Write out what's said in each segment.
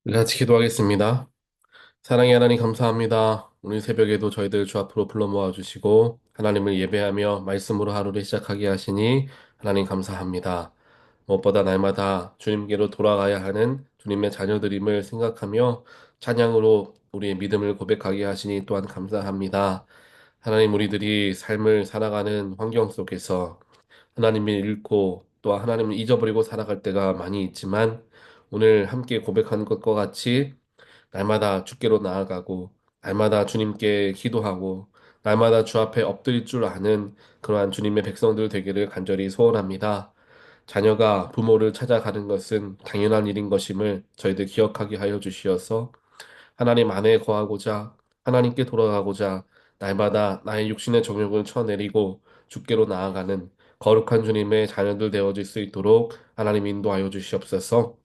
같이 기도하겠습니다. 사랑의 하나님 감사합니다. 오늘 새벽에도 저희들 주 앞으로 불러 모아주시고 하나님을 예배하며 말씀으로 하루를 시작하게 하시니 하나님 감사합니다. 무엇보다 날마다 주님께로 돌아가야 하는 주님의 자녀들임을 생각하며 찬양으로 우리의 믿음을 고백하게 하시니 또한 감사합니다. 하나님 우리들이 삶을 살아가는 환경 속에서 하나님을 잃고 또 하나님을 잊어버리고 살아갈 때가 많이 있지만 오늘 함께 고백하는 것과 같이 날마다 주께로 나아가고 날마다 주님께 기도하고 날마다 주 앞에 엎드릴 줄 아는 그러한 주님의 백성들 되기를 간절히 소원합니다. 자녀가 부모를 찾아가는 것은 당연한 일인 것임을 저희들 기억하게 하여 주시어서 하나님 안에 거하고자 하나님께 돌아가고자 날마다 나의 육신의 정욕을 쳐내리고 주께로 나아가는 거룩한 주님의 자녀들 되어질 수 있도록 하나님 인도하여 주시옵소서.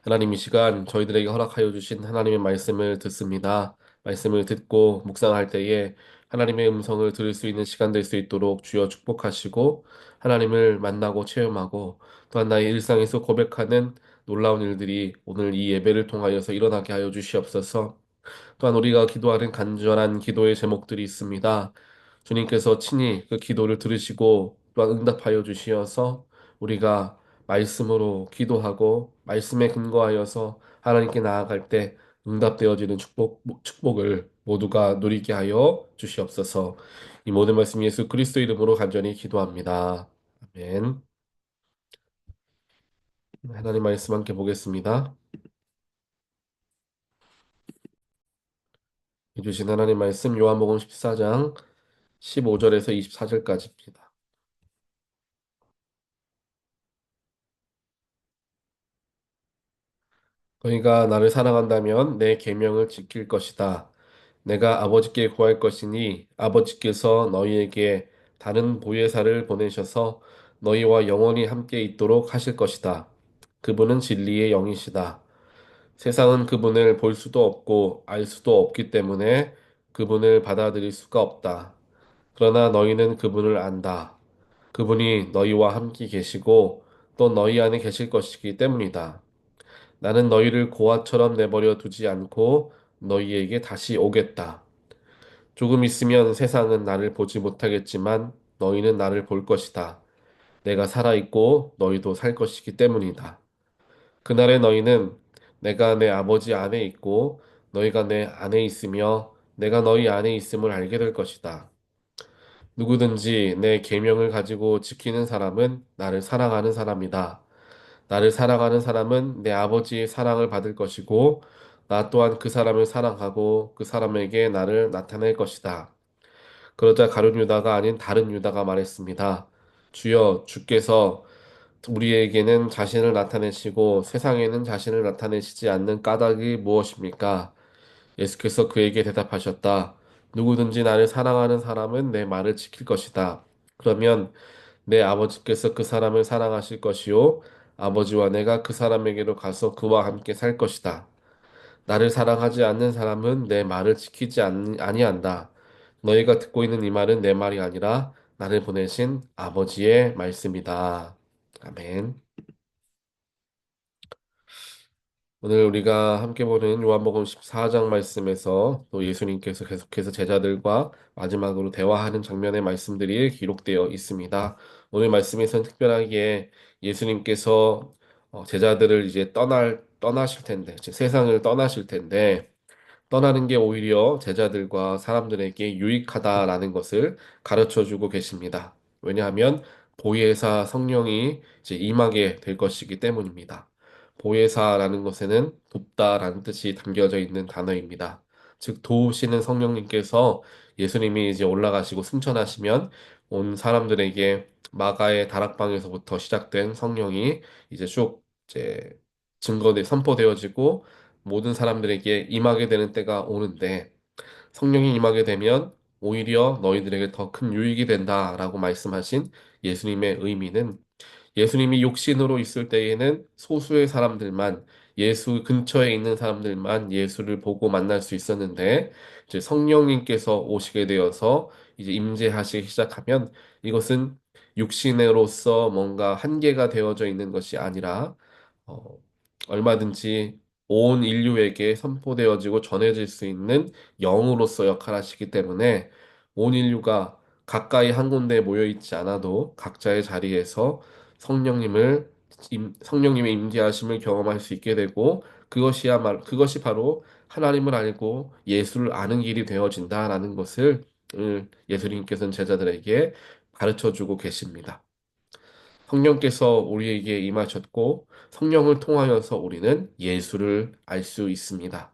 하나님 이 시간 저희들에게 허락하여 주신 하나님의 말씀을 듣습니다. 말씀을 듣고 묵상할 때에 하나님의 음성을 들을 수 있는 시간 될 수 있도록 주여 축복하시고 하나님을 만나고 체험하고 또한 나의 일상에서 고백하는 놀라운 일들이 오늘 이 예배를 통하여서 일어나게 하여 주시옵소서. 또한 우리가 기도하는 간절한 기도의 제목들이 있습니다. 주님께서 친히 그 기도를 들으시고 또한 응답하여 주시어서 우리가 말씀으로 기도하고 말씀에 근거하여서 하나님께 나아갈 때 응답되어지는 축복을 모두가 누리게 하여 주시옵소서. 이 모든 말씀 예수 그리스도 이름으로 간절히 기도합니다. 아멘. 하나님 말씀 함께 보겠습니다. 주신 하나님 말씀 요한복음 14장 15절에서 24절까지입니다. 너희가 나를 사랑한다면 내 계명을 지킬 것이다. 내가 아버지께 구할 것이니 아버지께서 너희에게 다른 보혜사를 보내셔서 너희와 영원히 함께 있도록 하실 것이다. 그분은 진리의 영이시다. 세상은 그분을 볼 수도 없고 알 수도 없기 때문에 그분을 받아들일 수가 없다. 그러나 너희는 그분을 안다. 그분이 너희와 함께 계시고 또 너희 안에 계실 것이기 때문이다. 나는 너희를 고아처럼 내버려 두지 않고 너희에게 다시 오겠다. 조금 있으면 세상은 나를 보지 못하겠지만 너희는 나를 볼 것이다. 내가 살아있고 너희도 살 것이기 때문이다. 그날에 너희는 내가 내 아버지 안에 있고 너희가 내 안에 있으며 내가 너희 안에 있음을 알게 될 것이다. 누구든지 내 계명을 가지고 지키는 사람은 나를 사랑하는 사람이다. 나를 사랑하는 사람은 내 아버지의 사랑을 받을 것이고, 나 또한 그 사람을 사랑하고 그 사람에게 나를 나타낼 것이다. 그러자 가룟 유다가 아닌 다른 유다가 말했습니다. 주여, 주께서 우리에게는 자신을 나타내시고 세상에는 자신을 나타내시지 않는 까닭이 무엇입니까? 예수께서 그에게 대답하셨다. 누구든지 나를 사랑하는 사람은 내 말을 지킬 것이다. 그러면 내 아버지께서 그 사람을 사랑하실 것이요. 아버지와 내가 그 사람에게로 가서 그와 함께 살 것이다. 나를 사랑하지 않는 사람은 내 말을 지키지 아니한다. 너희가 듣고 있는 이 말은 내 말이 아니라 나를 보내신 아버지의 말씀이다. 아멘. 오늘 우리가 함께 보는 요한복음 14장 말씀에서 또 예수님께서 계속해서 제자들과 마지막으로 대화하는 장면의 말씀들이 기록되어 있습니다. 오늘 말씀에서는 특별하게 예수님께서 제자들을 이제 떠나실 텐데, 즉 세상을 떠나실 텐데, 떠나는 게 오히려 제자들과 사람들에게 유익하다라는 것을 가르쳐 주고 계십니다. 왜냐하면 보혜사 성령이 이제 임하게 될 것이기 때문입니다. 보혜사라는 것에는 돕다라는 뜻이 담겨져 있는 단어입니다. 즉 도우시는 성령님께서 예수님이 이제 올라가시고 승천하시면 온 사람들에게 마가의 다락방에서부터 시작된 성령이 이제 쭉 이제 선포되어지고 모든 사람들에게 임하게 되는 때가 오는데 성령이 임하게 되면 오히려 너희들에게 더 큰 유익이 된다라고 말씀하신 예수님의 의미는 예수님이 육신으로 있을 때에는 소수의 사람들만 예수 근처에 있는 사람들만 예수를 보고 만날 수 있었는데 이제 성령님께서 오시게 되어서 이제 임재하시기 시작하면 이것은 육신으로서 뭔가 한계가 되어져 있는 것이 아니라 어, 얼마든지 온 인류에게 선포되어지고 전해질 수 있는 영으로서 역할하시기 때문에 온 인류가 가까이 한 군데에 모여 있지 않아도 각자의 자리에서 성령님을 성령님의 임재하심을 경험할 수 있게 되고 그것이 바로 하나님을 알고 예수를 아는 길이 되어진다라는 것을 예수님께서는 제자들에게 가르쳐 주고 계십니다. 성령께서 우리에게 임하셨고 성령을 통하여서 우리는 예수를 알 수 있습니다.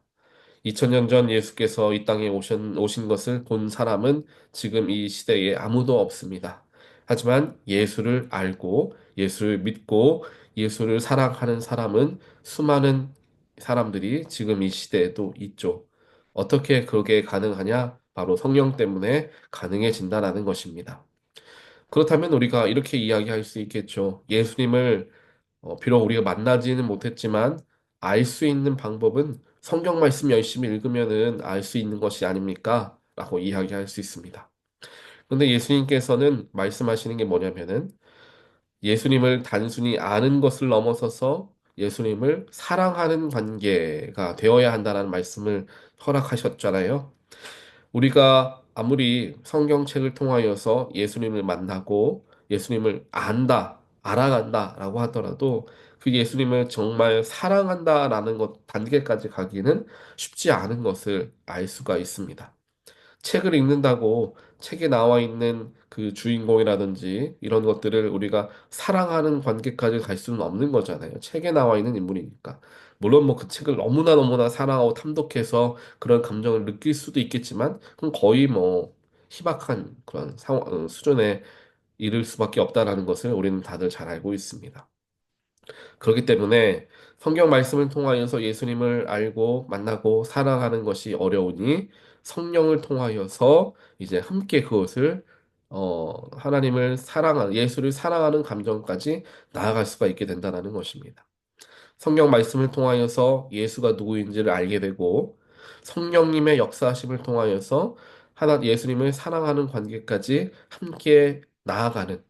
2000년 전 예수께서 이 땅에 오신 것을 본 사람은 지금 이 시대에 아무도 없습니다. 하지만 예수를 알고 예수를 믿고 예수를 사랑하는 사람은 수많은 사람들이 지금 이 시대에도 있죠. 어떻게 그게 가능하냐? 바로 성령 때문에 가능해진다라는 것입니다. 그렇다면 우리가 이렇게 이야기할 수 있겠죠. 예수님을 비록 우리가 만나지는 못했지만 알 수 있는 방법은 성경 말씀 열심히 읽으면은 알 수 있는 것이 아닙니까? 라고 이야기할 수 있습니다. 근데 예수님께서는 말씀하시는 게 뭐냐면은 예수님을 단순히 아는 것을 넘어서서 예수님을 사랑하는 관계가 되어야 한다는 말씀을 허락하셨잖아요. 우리가 아무리 성경책을 통하여서 예수님을 만나고 예수님을 안다, 알아간다라고 하더라도 그 예수님을 정말 사랑한다라는 것 단계까지 가기는 쉽지 않은 것을 알 수가 있습니다. 책을 읽는다고 책에 나와 있는 그 주인공이라든지 이런 것들을 우리가 사랑하는 관계까지 갈 수는 없는 거잖아요. 책에 나와 있는 인물이니까. 물론 뭐 그 책을 너무나 너무나 사랑하고 탐독해서 그런 감정을 느낄 수도 있겠지만 그건 거의 뭐 희박한 그런 수준에 이를 수밖에 없다라는 것을 우리는 다들 잘 알고 있습니다. 그렇기 때문에 성경 말씀을 통하여서 예수님을 알고 만나고 사랑하는 것이 어려우니 성령을 통하여서 이제 함께 그것을 하나님을 사랑하는 예수를 사랑하는 감정까지 나아갈 수가 있게 된다는 것입니다. 성경 말씀을 통하여서 예수가 누구인지를 알게 되고 성령님의 역사하심을 통하여서 하나 예수님을 사랑하는 관계까지 함께 나아가는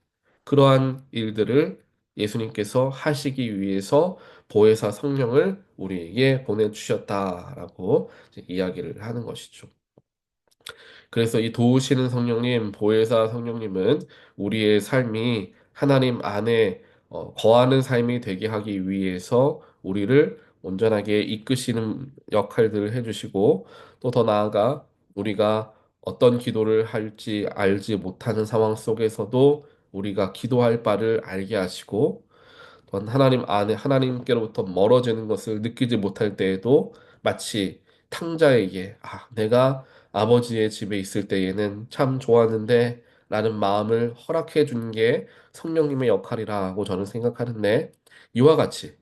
그러한 일들을 예수님께서 하시기 위해서 보혜사 성령을 우리에게 보내주셨다라고 이제 이야기를 하는 것이죠. 그래서 이 도우시는 성령님, 보혜사 성령님은 우리의 삶이 하나님 안에 거하는 삶이 되게 하기 위해서 우리를 온전하게 이끄시는 역할들을 해주시고 또 더 나아가 우리가 어떤 기도를 할지 알지 못하는 상황 속에서도 우리가 기도할 바를 알게 하시고 또한 하나님 안에 하나님께로부터 멀어지는 것을 느끼지 못할 때에도 마치 탕자에게 내가 아버지의 집에 있을 때에는 참 좋았는데 라는 마음을 허락해 준 게 성령님의 역할이라고 저는 생각하는데 이와 같이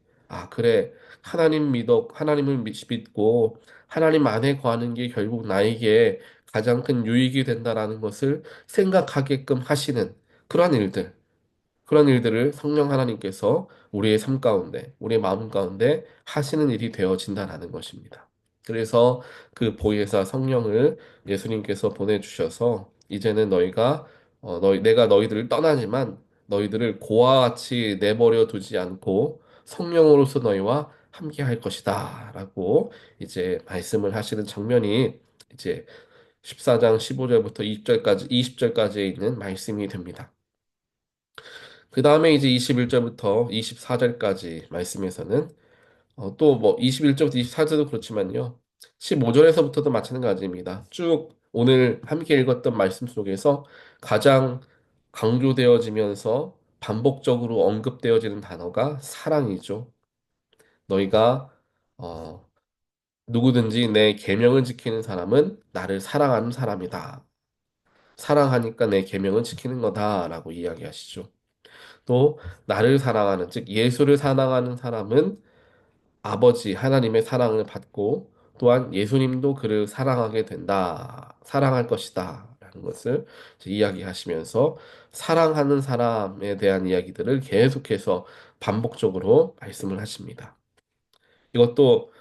그래 하나님을 믿고 하나님 안에 거하는 게 결국 나에게 가장 큰 유익이 된다라는 것을 생각하게끔 하시는 그런 일들 그런 일들을 성령 하나님께서 우리의 삶 가운데, 우리의 마음 가운데 하시는 일이 되어진다라는 것입니다. 그래서 그 보혜사 성령을 예수님께서 보내주셔서 이제는 내가 너희들을 떠나지만 너희들을 고와 같이 내버려 두지 않고 성령으로서 너희와 함께 할 것이다. 라고 이제 말씀을 하시는 장면이 이제 14장 15절부터 20절까지에 있는 말씀이 됩니다. 그 다음에 이제 21절부터 24절까지 말씀에서는 또 뭐 21절부터 24절도 그렇지만요. 15절에서부터도 마찬가지입니다. 쭉 오늘 함께 읽었던 말씀 속에서 가장 강조되어지면서 반복적으로 언급되어지는 단어가 사랑이죠. 너희가 어, 누구든지 내 계명을 지키는 사람은 나를 사랑하는 사람이다. 사랑하니까 내 계명을 지키는 거다라고 이야기하시죠. 또 나를 사랑하는 즉 예수를 사랑하는 사람은 아버지 하나님의 사랑을 받고 또한 예수님도 그를 사랑하게 된다. 사랑할 것이다. 라는 것을 이제 이야기하시면서 사랑하는 사람에 대한 이야기들을 계속해서 반복적으로 말씀을 하십니다. 이것도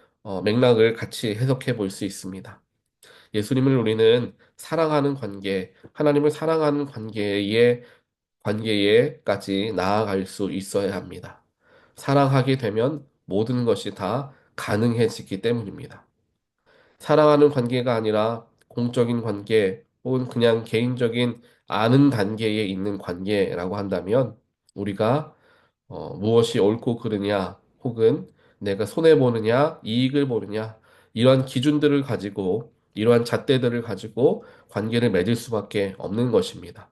맥락을 같이 해석해 볼 수 있습니다. 예수님을 우리는 사랑하는 관계, 하나님을 사랑하는 관계에까지 나아갈 수 있어야 합니다. 사랑하게 되면 모든 것이 다 가능해지기 때문입니다. 사랑하는 관계가 아니라 공적인 관계 혹은 그냥 개인적인 아는 단계에 있는 관계라고 한다면 우리가 무엇이 옳고 그르냐 혹은 내가 손해보느냐 이익을 보느냐 이러한 기준들을 가지고 이러한 잣대들을 가지고 관계를 맺을 수밖에 없는 것입니다.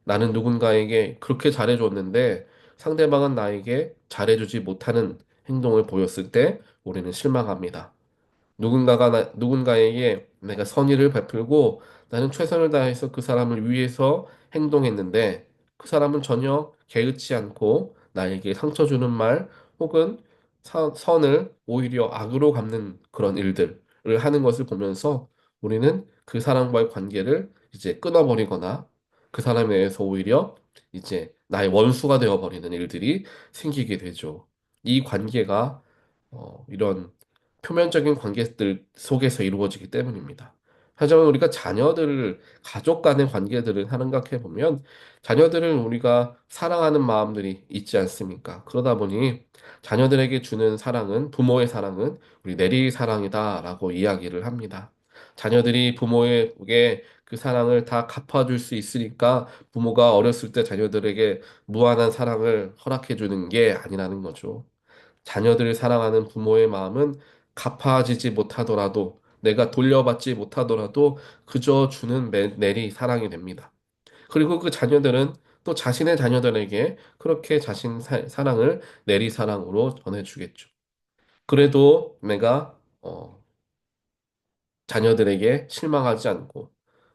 나는 누군가에게 그렇게 잘해줬는데 상대방은 나에게 잘해주지 못하는 행동을 보였을 때 우리는 실망합니다. 누군가에게 내가 선의를 베풀고 나는 최선을 다해서 그 사람을 위해서 행동했는데 그 사람은 전혀 개의치 않고 나에게 상처 주는 말 혹은 선을 오히려 악으로 갚는 그런 일들을 하는 것을 보면서 우리는 그 사람과의 관계를 이제 끊어버리거나 그 사람에 의해서 오히려 이제 나의 원수가 되어버리는 일들이 생기게 되죠. 이 관계가 이런 표면적인 관계들 속에서 이루어지기 때문입니다. 하지만 우리가 자녀들을, 가족 간의 관계들을 생각해 보면 자녀들을 우리가 사랑하는 마음들이 있지 않습니까? 그러다 보니 자녀들에게 주는 사랑은, 부모의 사랑은 우리 내리 사랑이다라고 이야기를 합니다. 자녀들이 부모에게 그 사랑을 다 갚아줄 수 있으니까 부모가 어렸을 때 자녀들에게 무한한 사랑을 허락해 주는 게 아니라는 거죠. 자녀들을 사랑하는 부모의 마음은 갚아지지 못하더라도 내가 돌려받지 못하더라도 그저 주는 내리 사랑이 됩니다. 그리고 그 자녀들은 또 자신의 자녀들에게 그렇게 사랑을 내리 사랑으로 전해주겠죠. 그래도 내가 자녀들에게 실망하지 않고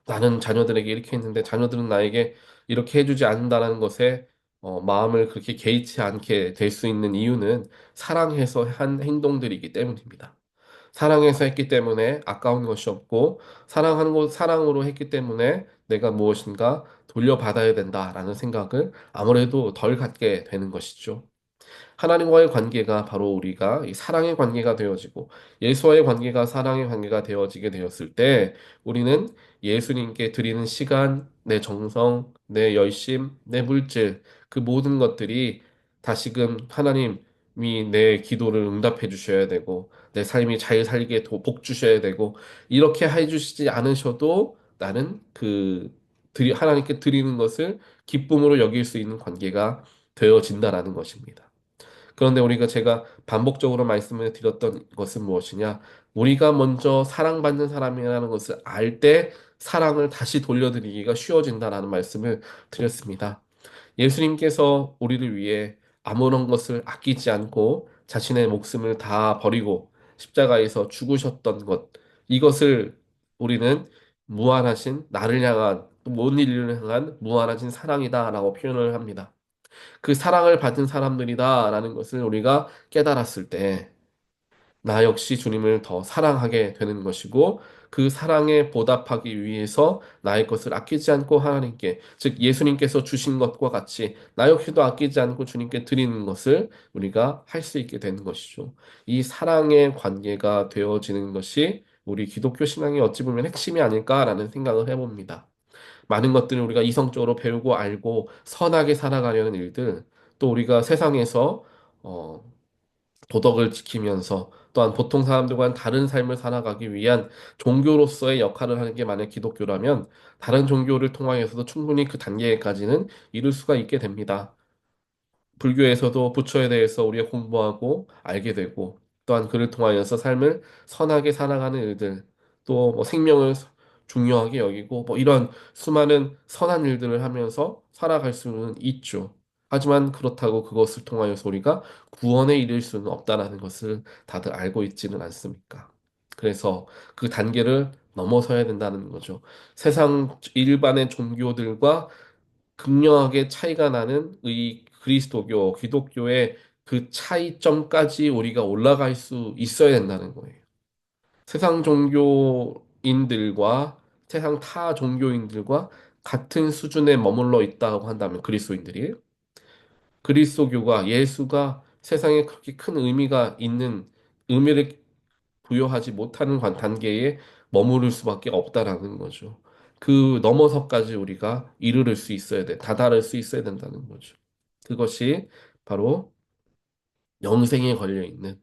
나는 자녀들에게 이렇게 했는데 자녀들은 나에게 이렇게 해주지 않는다는 것에 마음을 그렇게 개의치 않게 될 수 있는 이유는 사랑해서 한 행동들이기 때문입니다. 사랑해서 했기 때문에 아까운 것이 없고 사랑하는 것 사랑으로 했기 때문에 내가 무엇인가 돌려받아야 된다라는 생각을 아무래도 덜 갖게 되는 것이죠. 하나님과의 관계가 바로 우리가 이 사랑의 관계가 되어지고 예수와의 관계가 사랑의 관계가 되어지게 되었을 때 우리는 예수님께 드리는 시간, 내 정성, 내 열심, 내 물질 그 모든 것들이 다시금 하나님이 내 기도를 응답해 주셔야 되고 내 삶이 잘 살게 복 주셔야 되고 이렇게 해 주시지 않으셔도 나는 하나님께 드리는 것을 기쁨으로 여길 수 있는 관계가 되어진다라는 것입니다. 그런데 제가 반복적으로 말씀을 드렸던 것은 무엇이냐? 우리가 먼저 사랑받는 사람이라는 것을 알 때 사랑을 다시 돌려드리기가 쉬워진다라는 말씀을 드렸습니다. 예수님께서 우리를 위해 아무런 것을 아끼지 않고 자신의 목숨을 다 버리고 십자가에서 죽으셨던 것, 이것을 우리는 무한하신 나를 향한, 온 인류를 향한 무한하신 사랑이다라고 표현을 합니다. 그 사랑을 받은 사람들이다라는 것을 우리가 깨달았을 때, 나 역시 주님을 더 사랑하게 되는 것이고, 그 사랑에 보답하기 위해서 나의 것을 아끼지 않고 하나님께, 즉 예수님께서 주신 것과 같이 나 역시도 아끼지 않고 주님께 드리는 것을 우리가 할 수 있게 되는 것이죠. 이 사랑의 관계가 되어지는 것이 우리 기독교 신앙의 어찌 보면 핵심이 아닐까라는 생각을 해봅니다. 많은 것들을 우리가 이성적으로 배우고 알고 선하게 살아가려는 일들, 또 우리가 세상에서 어, 도덕을 지키면서 또한 보통 사람들과는 다른 삶을 살아가기 위한 종교로서의 역할을 하는 게 만약 기독교라면 다른 종교를 통하여서도 충분히 그 단계까지는 이룰 수가 있게 됩니다. 불교에서도 부처에 대해서 우리가 공부하고 알게 되고 또한 그를 통하여서 삶을 선하게 살아가는 일들 또 뭐 생명을 중요하게 여기고 뭐 이런 수많은 선한 일들을 하면서 살아갈 수는 있죠. 하지만 그렇다고 그것을 통하여서 우리가 구원에 이를 수는 없다라는 것을 다들 알고 있지는 않습니까? 그래서 그 단계를 넘어서야 된다는 거죠. 세상 일반의 종교들과 극명하게 차이가 나는 이 그리스도교, 기독교의 그 차이점까지 우리가 올라갈 수 있어야 된다는 거예요. 세상 종교인들과 세상 타 종교인들과 같은 수준에 머물러 있다고 한다면 그리스도인들이 그리스도교가 예수가 세상에 그렇게 큰 의미가 있는 의미를 부여하지 못하는 단계에 머무를 수밖에 없다라는 거죠. 그 넘어서까지 우리가 이르를 수 있어야 돼. 다다를 수 있어야 된다는 거죠. 그것이 바로 영생에 걸려 있는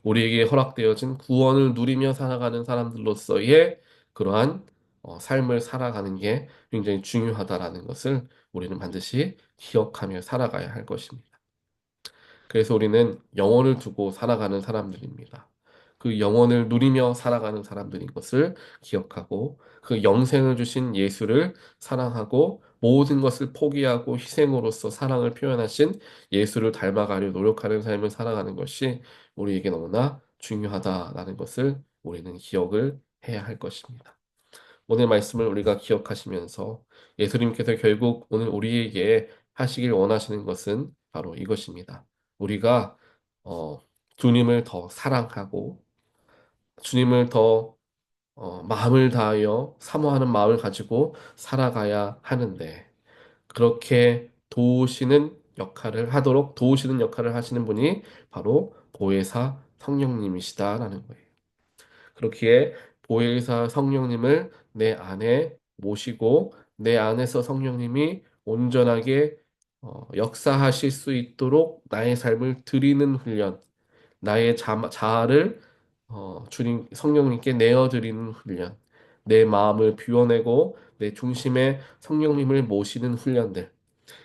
우리에게 허락되어진 구원을 누리며 살아가는 사람들로서의 그러한 삶을 살아가는 게 굉장히 중요하다라는 것을 우리는 반드시 기억하며 살아가야 할 것입니다. 그래서 우리는 영혼을 두고 살아가는 사람들입니다. 그 영혼을 누리며 살아가는 사람들인 것을 기억하고 그 영생을 주신 예수를 사랑하고 모든 것을 포기하고 희생으로써 사랑을 표현하신 예수를 닮아가려 노력하는 삶을 살아가는 것이 우리에게 너무나 중요하다라는 것을 우리는 기억을 해야 할 것입니다. 오늘 말씀을 우리가 기억하시면서 예수님께서 결국 오늘 우리에게 하시길 원하시는 것은 바로 이것입니다. 우리가 어, 주님을 더 사랑하고 주님을 더 마음을 다하여 사모하는 마음을 가지고 살아가야 하는데 그렇게 도우시는 역할을 하도록 도우시는 역할을 하시는 분이 바로 보혜사 성령님이시다라는 거예요. 그렇기에 보혜사 성령님을 내 안에 모시고 내 안에서 성령님이 온전하게 역사하실 수 있도록 나의 삶을 드리는 훈련, 나의 자아를 주님 성령님께 내어드리는 훈련, 내 마음을 비워내고 내 중심에 성령님을 모시는 훈련들,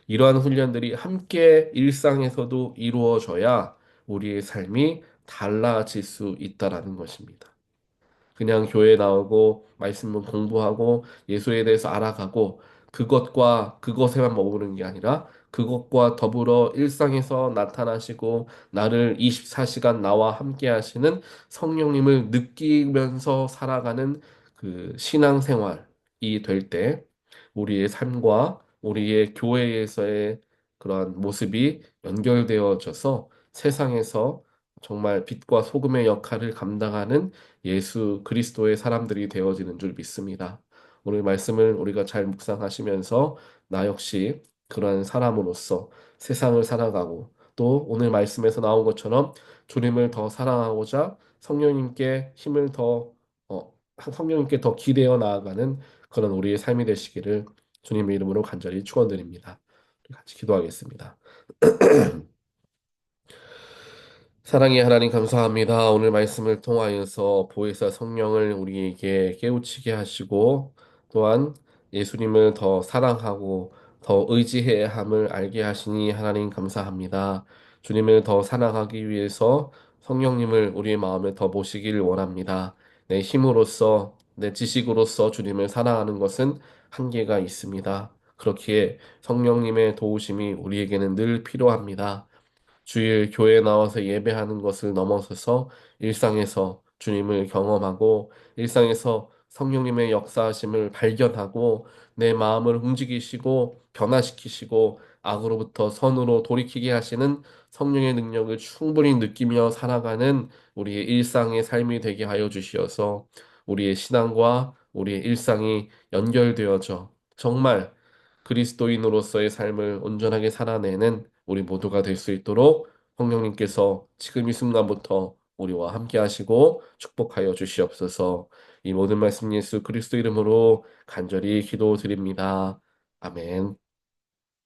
이러한 훈련들이 함께 일상에서도 이루어져야 우리의 삶이 달라질 수 있다라는 것입니다. 그냥 교회 나오고 말씀을 공부하고 예수에 대해서 알아가고 그것과 그것에만 머무르는 게 아니라 그것과 더불어 일상에서 나타나시고 나를 24시간 나와 함께 하시는 성령님을 느끼면서 살아가는 그 신앙생활이 될 때 우리의 삶과 우리의 교회에서의 그러한 모습이 연결되어져서 세상에서 정말 빛과 소금의 역할을 감당하는 예수 그리스도의 사람들이 되어지는 줄 믿습니다. 오늘 말씀을 우리가 잘 묵상하시면서 나 역시 그러한 사람으로서 세상을 살아가고 또 오늘 말씀에서 나온 것처럼 주님을 더 사랑하고자 성령님께 힘을 더 성령님께 더 기대어 나아가는 그런 우리의 삶이 되시기를 주님의 이름으로 간절히 축원드립니다. 같이 기도하겠습니다. 사랑의 하나님 감사합니다. 오늘 말씀을 통하여서 보혜사 성령을 우리에게 깨우치게 하시고 또한 예수님을 더 사랑하고 더 의지해야 함을 알게 하시니 하나님 감사합니다. 주님을 더 사랑하기 위해서 성령님을 우리의 마음에 더 모시기를 원합니다. 내 힘으로써 내 지식으로서 주님을 사랑하는 것은 한계가 있습니다. 그렇기에 성령님의 도우심이 우리에게는 늘 필요합니다. 주일 교회에 나와서 예배하는 것을 넘어서서 일상에서 주님을 경험하고 일상에서 성령님의 역사하심을 발견하고 내 마음을 움직이시고 변화시키시고 악으로부터 선으로 돌이키게 하시는 성령의 능력을 충분히 느끼며 살아가는 우리의 일상의 삶이 되게 하여 주시어서 우리의 신앙과 우리의 일상이 연결되어져 정말 그리스도인으로서의 삶을 온전하게 살아내는 우리 모두가 될 수 있도록 성령님께서 지금 이 순간부터 우리와 함께 하시고 축복하여 주시옵소서. 이 모든 말씀 예수 그리스도 이름으로 간절히 기도드립니다. 아멘.